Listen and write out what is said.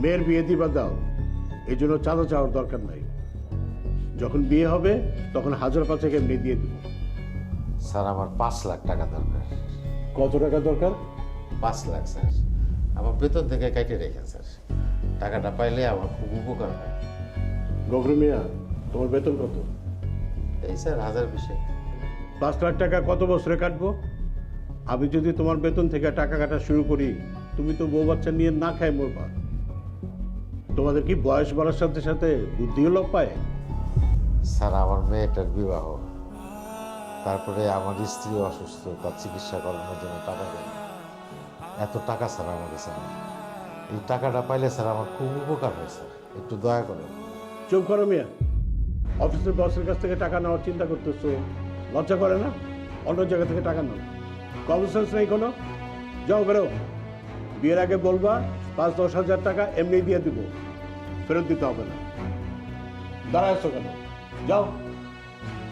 মেয়ের বিয়ে দিবা দাও, এই জন্য চাঁদা চাওয়ার দরকার নাই। যখন বিয়ে হবে তখন 1000-5 এমনি দিয়ে দিব। স্যার আমার 5 লাখ টাকা দরকার। কত টাকা দরকার? 5 লাখ স্যার, আমার বেতন থেকে কেটে রেখেন স্যার। টাকাটা পাইলে আমার খুব উপকার হয়। গফর মিয়া, তোমার বেতন কত? এই স্যার 1020। 5 লাখ টাকা কত বছরে কাটবো? আমি যদি তোমার বেতন থেকে টাকা কাটা শুরু করি, তুমি তো বউ বাচ্চা নিয়ে না খায় মরবা। তোমাদের কি বয়স বাড়ার সাথে সাথে বুদ্ধিও লোপ পায়? স্যার আমার মেয়েটার বিবাহ, তারপরে আমার স্ত্রী অসুস্থ, তার চিকিৎসা করানোর জন্য টাকা দেয়। এত টাকা স্যার আমার কাছে নেই। এই টাকাটা পাইলে স্যার আমার খুব উপকার হয় স্যার, একটু দয়া করেন। চুপ করো মিয়া। অফিসের বসের কাছ থেকে টাকা নেওয়ার চিন্তা করতেছো, লজ্জা করে না? অন্য জায়গা থেকে টাকা নাও, কমন সেন্স নেই কোনো? যাও বেরো। বিয়ের আগে বলবা 5-10 হাজার টাকা এমনি দিয়ে দিব, ফেরত দিতে হবে না। দাঁড়ায় আছো কেন? যাও।